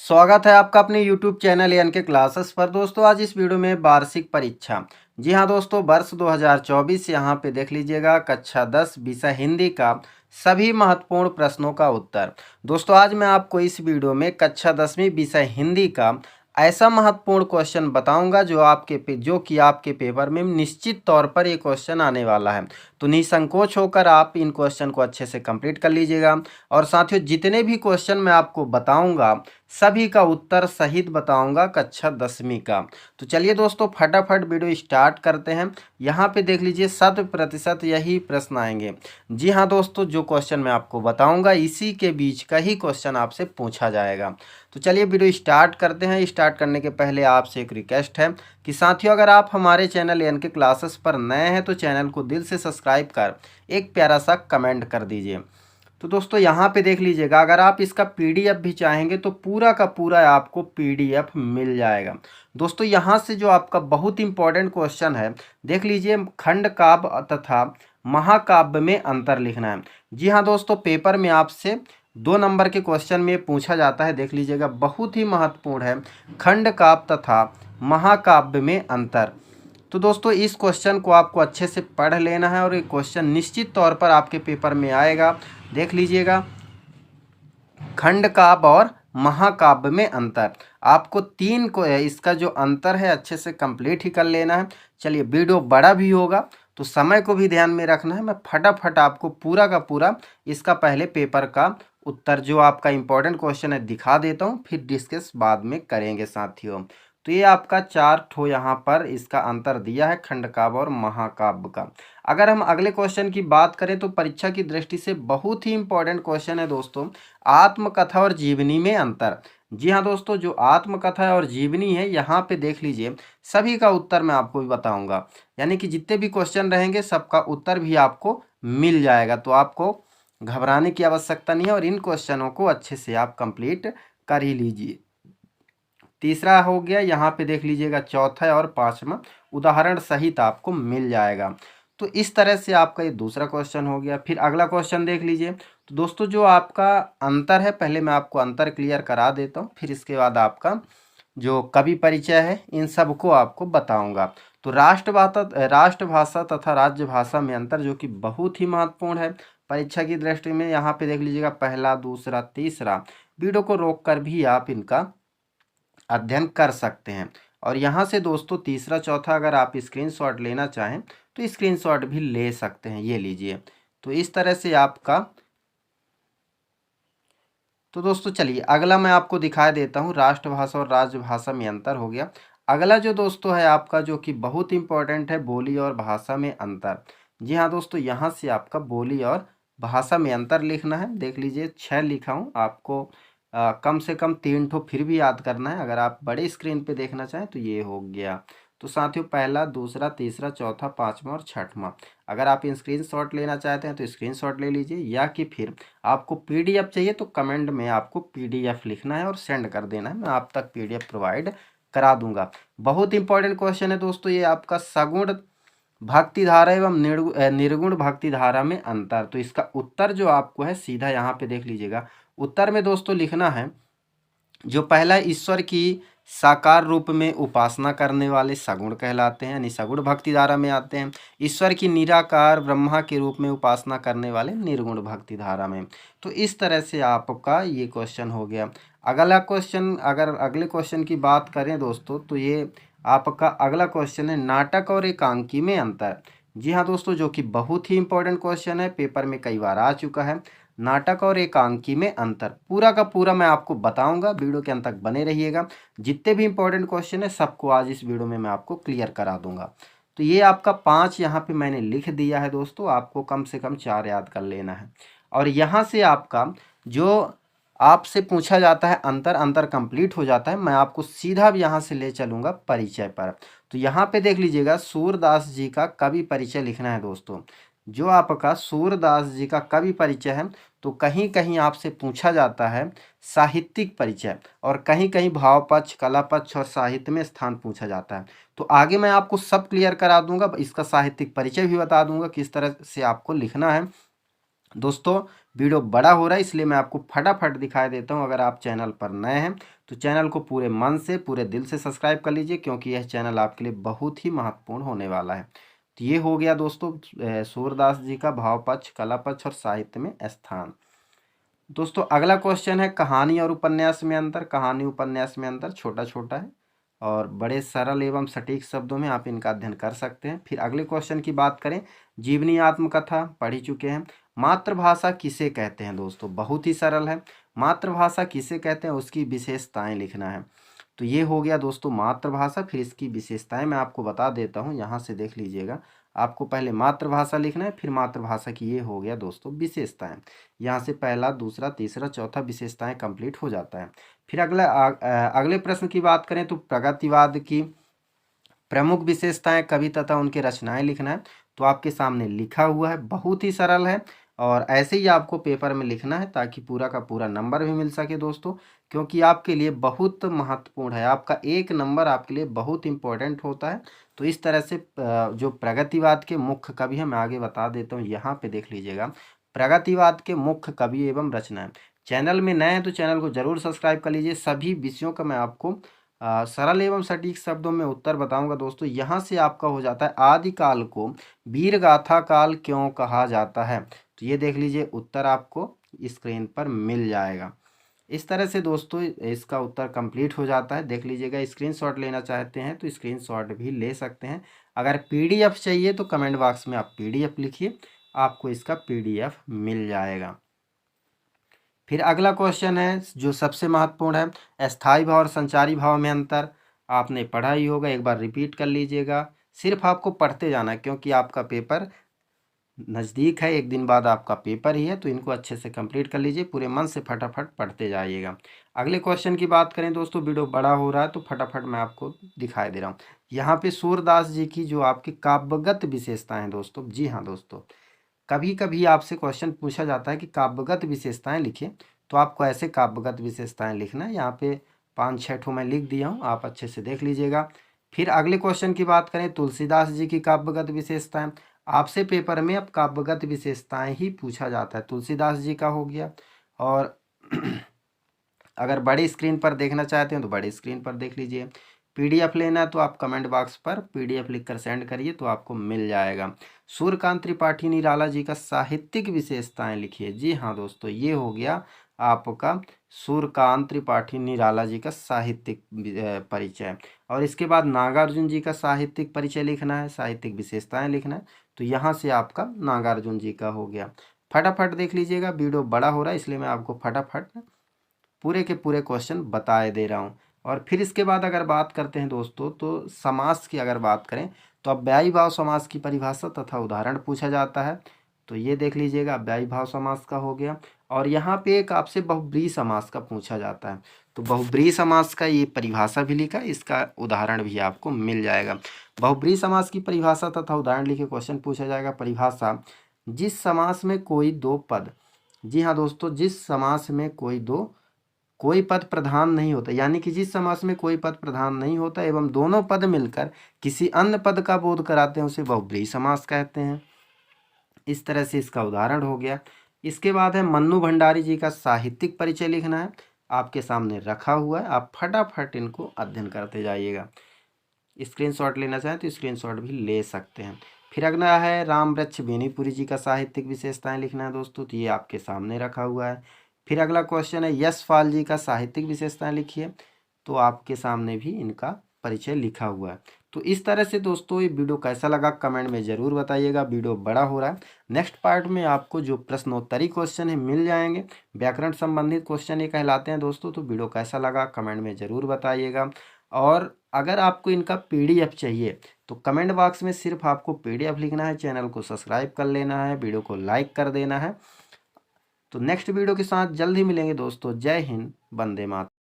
स्वागत है आपका अपने YouTube चैनल एन के क्लासेस पर। दोस्तों आज इस वीडियो में वार्षिक परीक्षा, जी हाँ दोस्तों, वर्ष 2024 यहाँ पे देख लीजिएगा कक्षा 10 विषय हिंदी का सभी महत्वपूर्ण प्रश्नों का उत्तर। दोस्तों आज मैं आपको इस वीडियो में कक्षा 10वीं विषय हिंदी का ऐसा महत्वपूर्ण क्वेश्चन बताऊंगा जो कि आपके पेपर में निश्चित तौर पर ये क्वेश्चन आने वाला है। तो निसंकोच होकर आप इन क्वेश्चन को अच्छे से कंप्लीट कर लीजिएगा। और साथियों जितने भी क्वेश्चन मैं आपको बताऊंगा सभी का उत्तर सहित बताऊंगा कक्षा 10वीं का। तो चलिए दोस्तों फटाफट वीडियो स्टार्ट करते हैं। यहाँ पे देख लीजिए 100% यही प्रश्न आएंगे। जी हाँ दोस्तों, जो क्वेश्चन मैं आपको बताऊंगा इसी के बीच का ही क्वेश्चन आपसे पूछा जाएगा। तो चलिए वीडियो स्टार्ट करते हैं। स्टार्ट करने के पहले आपसे एक रिक्वेस्ट है कि साथियों अगर आप हमारे चैनल एन के क्लासेस पर नए हैं तो चैनल को दिल से सब्सक्राइब कर एक प्यारा सा कमेंट कर दीजिए। तो दोस्तों यहाँ पे देख लीजिएगा, अगर आप इसका पीडीएफ भी चाहेंगे तो पूरा का पूरा आपको पीडीएफ मिल जाएगा। दोस्तों यहाँ से जो आपका बहुत इंपॉर्टेंट क्वेश्चन है, देख लीजिए, खंड काव्य तथा महाकाव्य में अंतर लिखना है। जी हाँ दोस्तों, पेपर में आपसे 2 नंबर के क्वेश्चन में पूछा जाता है। देख लीजिएगा, बहुत ही महत्वपूर्ण है, खंड काव्य तथा महाकाव्य में अंतर। तो दोस्तों इस क्वेश्चन को आपको अच्छे से पढ़ लेना है और ये क्वेश्चन निश्चित तौर पर आपके पेपर में आएगा। देख लीजिएगा, खंड काव्य और महाकाव्य में अंतर, आपको 3 को इसका जो अंतर है अच्छे से कंप्लीट ही कर लेना है। चलिए वीडियो बड़ा भी होगा तो समय को भी ध्यान में रखना है। मैं फटाफट आपको पूरा का पूरा इसका पहले पेपर का उत्तर जो आपका इंपॉर्टेंट क्वेश्चन है दिखा देता हूँ, फिर डिस्कस बाद में करेंगे साथियों। तो ये आपका 4 ठो यहाँ पर इसका अंतर दिया है खंड काव्य और महाकाव्य का। अगर हम अगले क्वेश्चन की बात करें तो परीक्षा की दृष्टि से बहुत ही इंपॉर्टेंट क्वेश्चन है दोस्तों, आत्मकथा और जीवनी में अंतर। जी हाँ दोस्तों, जो आत्मकथा और जीवनी है यहाँ पे देख लीजिए, सभी का उत्तर मैं आपको भी बताऊंगा। यानी कि जितने भी क्वेश्चन रहेंगे सबका उत्तर भी आपको मिल जाएगा। तो आपको घबराने की आवश्यकता नहीं है और इन क्वेश्चनों को अच्छे से आप कंप्लीट कर ही लीजिए। तीसरा हो गया, यहाँ पे देख लीजिएगा चौथा और पांचवा उदाहरण सहित आपको मिल जाएगा। तो इस तरह से आपका ये दूसरा क्वेश्चन हो गया। फिर अगला क्वेश्चन देख लीजिए। तो दोस्तों जो आपका अंतर है, पहले मैं आपको अंतर क्लियर करा देता हूँ, फिर इसके बाद आपका जो कवि परिचय है इन सबको आपको बताऊंगा। तो राष्ट्रभाषा तथा राज्यभाषा में अंतर जो कि बहुत ही महत्वपूर्ण है परीक्षा की दृष्टि में। यहाँ पे देख लीजिएगा पहला, दूसरा, तीसरा, वीडियो को रोक कर भी आप इनका अध्ययन कर सकते हैं। और यहाँ से दोस्तों तीसरा चौथा अगर आप स्क्रीनशॉट लेना चाहें तो स्क्रीनशॉट भी ले सकते हैं, ये लीजिए। तो इस तरह से आपका, तो दोस्तों चलिए अगला मैं आपको दिखा देता हूँ, राष्ट्रभाषा और राजभाषा में अंतर हो गया। अगला जो दोस्तों है आपका जो कि बहुत इंपॉर्टेंट है, बोली और भाषा में अंतर। जी हाँ दोस्तों, यहाँ से आपका बोली और भाषा में अंतर लिखना है। देख लीजिए 6 लिखा हूँ, आपको कम से कम 3 ठो फिर भी याद करना है। अगर आप बड़े स्क्रीन पे देखना चाहें तो ये हो गया। तो साथियों पहला, दूसरा, तीसरा, चौथा, पांचवा और छठवां, अगर आप स्क्रीनशॉट लेना चाहते हैं तो स्क्रीनशॉट ले लीजिए, या कि फिर आपको पीडीएफ चाहिए तो कमेंट में आपको पीडीएफ लिखना है और सेंड कर देना है, मैं आप तक पीडीएफ प्रोवाइड करा दूंगा। बहुत इंपॉर्टेंट क्वेश्चन है दोस्तों ये आपका, सगुण भक्ति धारा एवं निर्गुण भक्ति धारा में अंतर। तो इसका उत्तर जो आपको है सीधा यहाँ पे देख लीजिएगा, उत्तर में दोस्तों लिखना है, जो पहला ईश्वर की साकार रूप में उपासना करने वाले सगुण कहलाते हैं, यानी सगुण भक्ति धारा में आते हैं। ईश्वर की निराकार ब्रह्मा के रूप में उपासना करने वाले निर्गुण भक्ति धारा में। तो इस तरह से आपका ये क्वेश्चन हो गया। अगला क्वेश्चन, अगर अगले क्वेश्चन की बात करें दोस्तों तो ये आपका अगला क्वेश्चन है, नाटक और एकांकी में अंतर। जी हाँ दोस्तों, जो कि बहुत ही इंपॉर्टेंट क्वेश्चन है, पेपर में कई बार आ चुका है। नाटक और एकांकी में अंतर पूरा का पूरा मैं आपको बताऊंगा, वीडियो के अंत तक बने रहिएगा। जितने भी इंपॉर्टेंट क्वेश्चन है सबको आज इस वीडियो में मैं आपको क्लियर करा दूंगा। तो ये आपका 5 यहाँ पे मैंने लिख दिया है दोस्तों, आपको कम से कम 4 याद कर लेना है। और यहाँ से आपका जो आपसे पूछा जाता है अंतर, अंतर कंप्लीट हो जाता है। मैं आपको सीधा भी यहाँ से ले चलूँगा परिचय पर। तो यहाँ पे देख लीजिएगा, सूरदास जी का कवि परिचय लिखना है दोस्तों। जो आपका सूरदास जी का कवि परिचय है तो कहीं कहीं आपसे पूछा जाता है साहित्यिक परिचय, और कहीं कहीं भाव पक्ष, कला पक्ष और साहित्य में स्थान पूछा जाता है। तो आगे मैं आपको सब क्लियर करा दूंगा, इसका साहित्यिक परिचय भी बता दूंगा किस तरह से आपको लिखना है। दोस्तों वीडियो बड़ा हो रहा है इसलिए मैं आपको फटाफट दिखाई देता हूँ। अगर आप चैनल पर नए हैं तो चैनल को पूरे मन से पूरे दिल से सब्सक्राइब कर लीजिए, क्योंकि यह चैनल आपके लिए बहुत ही महत्वपूर्ण होने वाला है। तो ये हो गया दोस्तों सूरदास जी का भाव पक्ष, कला पक्ष और साहित्य में स्थान। दोस्तों अगला क्वेश्चन है कहानी और उपन्यास में अंतर। कहानी उपन्यास में अंतर छोटा छोटा है और बड़े सरल एवं सटीक शब्दों में आप इनका अध्ययन कर सकते हैं। फिर अगले क्वेश्चन की बात करें, जीवनी आत्मकथा पढ़ ही चुके हैं। मातृभाषा किसे कहते हैं दोस्तों, बहुत ही सरल है। मातृभाषा किसे कहते हैं उसकी विशेषताएं लिखना है। तो ये हो गया दोस्तों मातृभाषा। फिर इसकी विशेषताएं मैं आपको बता देता हूँ, यहाँ से देख लीजिएगा। आपको पहले मातृभाषा लिखना है, फिर मातृभाषा की ये हो गया दोस्तों विशेषताएं। यहाँ से पहला दूसरा तीसरा चौथा विशेषताएं कंप्लीट हो जाता है। फिर अगले प्रश्न की बात करें तो प्रगतिवाद की प्रमुख विशेषताएं, कवि तथा उनके रचनाएं लिखना है। तो आपके सामने लिखा हुआ है, बहुत ही सरल है और ऐसे ही आपको पेपर में लिखना है ताकि पूरा का पूरा नंबर भी मिल सके दोस्तों, क्योंकि आपके लिए बहुत महत्वपूर्ण है। आपका एक नंबर आपके लिए बहुत इंपॉर्टेंट होता है। तो इस तरह से जो प्रगतिवाद के मुख्य कवि हैं मैं आगे बता देता हूँ, यहाँ पे देख लीजिएगा। प्रगतिवाद के मुख्य कवि एवं रचनाएं। चैनल में नए हैं तो चैनल को जरूर सब्सक्राइब कर लीजिए। सभी विषयों का मैं आपको सरल एवं सटीक शब्दों में उत्तर बताऊंगा दोस्तों। यहाँ से आपका हो जाता है आदिकाल को वीर गाथा काल क्यों कहा जाता है। तो ये देख लीजिए उत्तर आपको स्क्रीन पर मिल जाएगा। इस तरह से दोस्तों इसका उत्तर कंप्लीट हो जाता है। देख लीजिएगा, स्क्रीनशॉट लेना चाहते हैं तो स्क्रीनशॉट भी ले सकते हैं। अगर पीडीएफ चाहिए तो कमेंट बॉक्स में आप पीडीएफ लिखिए, आपको इसका पीडीएफ मिल जाएगा। फिर अगला क्वेश्चन है जो सबसे महत्वपूर्ण है, अस्थाई भाव और संचारी भाव में अंतर। आपने पढ़ा ही होगा, एक बार रिपीट कर लीजिएगा। सिर्फ आपको पढ़ते जाना है क्योंकि आपका पेपर नज़दीक है, एक दिन बाद आपका पेपर ही है। तो इनको अच्छे से कंप्लीट कर लीजिए, पूरे मन से फटाफट पढ़ते जाइएगा। अगले क्वेश्चन की बात करें दोस्तों, वीडियो बड़ा हो रहा है तो फटाफट मैं आपको दिखाई दे रहा हूँ। यहाँ पे सूरदास जी की जो आपकी काव्यगत विशेषताएं हैं दोस्तों, जी हाँ दोस्तों, कभी कभी आपसे क्वेश्चन पूछा जाता है कि काव्यगत विशेषताएं लिखिए। तो आपको ऐसे काव्यगत विशेषताएं लिखना है। यहाँ पे 5-6 ठो मैं लिख दिया हूँ, आप अच्छे से देख लीजिएगा। फिर अगले क्वेश्चन की बात करें, तुलसीदास जी की काव्यगत विशेषताएं। आपसे पेपर में अब काव्यगत विशेषताएं ही पूछा जाता है। तुलसीदास जी का हो गया। और अगर बड़ी स्क्रीन पर देखना चाहते हैं तो बड़ी स्क्रीन पर देख लीजिए। पीडीएफ लेना है तो आप कमेंट बॉक्स पर पीडीएफ लिखकर सेंड करिए तो आपको मिल जाएगा। सूर्यकांत त्रिपाठी निराला जी का साहित्यिक विशेषताएं लिखिए। जी हाँ दोस्तों, ये हो गया आपका सूर्यकांत त्रिपाठी निराला जी का साहित्यिक परिचय। और इसके बाद नागार्जुन जी का साहित्यिक परिचय लिखना है, साहित्यिक विशेषताएं लिखना है। तो यहाँ से आपका नागार्जुन जी का हो गया। फटाफट देख लीजिएगा, वीडियो बड़ा हो रहा है इसलिए मैं आपको फटाफट पूरे के पूरे क्वेश्चन बताए दे रहा हूँ। और फिर इसके बाद अगर बात करते हैं दोस्तों, तो समास की अगर बात करें तो अव्ययी भाव समास की परिभाषा तथा उदाहरण पूछा जाता है। तो ये देख लीजिएगा, अव्ययी भाव समास का हो गया। और यहाँ पे एक आपसे बहुब्रीहि समास का पूछा जाता है। तो बहुब्रीहि समास का ये परिभाषा भी लिखा, इसका उदाहरण भी आपको मिल जाएगा। बहुब्रीहि समास की परिभाषा तथा उदाहरण लिखे क्वेश्चन पूछा जाएगा। परिभाषा, जिस समास में कोई दो पद, जी हाँ दोस्तों, जिस समास में कोई पद प्रधान नहीं होता, यानी कि जिस समास में कोई पद प्रधान नहीं होता एवं दोनों पद मिलकर किसी अन्य पद का बोध कराते हैं उसे बहुब्रीहि समास कहते हैं। इस तरह से इसका उदाहरण हो गया। इसके बाद है मन्नू भंडारी जी का साहित्यिक परिचय लिखना है, आपके सामने रखा हुआ है, आप फटाफट इनको अध्ययन करते जाइएगा। स्क्रीनशॉट लेना चाहें तो स्क्रीनशॉट भी ले सकते हैं। फिर अगला है राम वृक्ष बेनीपुरी जी का साहित्यिक विशेषताएं लिखना है दोस्तों, तो ये आपके सामने रखा हुआ है। फिर अगला क्वेश्चन है यशपाल जी का साहित्यिक विशेषताएं लिखिए, तो आपके सामने भी इनका परिचय लिखा हुआ है। तो इस तरह से दोस्तों ये वीडियो कैसा लगा कमेंट में ज़रूर बताइएगा। वीडियो बड़ा हो रहा है, नेक्स्ट पार्ट में आपको जो प्रश्नोत्तरी क्वेश्चन है मिल जाएंगे, व्याकरण संबंधित क्वेश्चन ये कहलाते हैं दोस्तों। तो वीडियो कैसा लगा कमेंट में ज़रूर बताइएगा। और अगर आपको इनका पीडीएफ चाहिए तो कमेंट बॉक्स में सिर्फ आपको पीडीएफ लिखना है, चैनल को सब्सक्राइब कर लेना है, वीडियो को लाइक कर देना है। तो नेक्स्ट वीडियो के साथ जल्द ही मिलेंगे दोस्तों। जय हिंद, वंदे मातरम।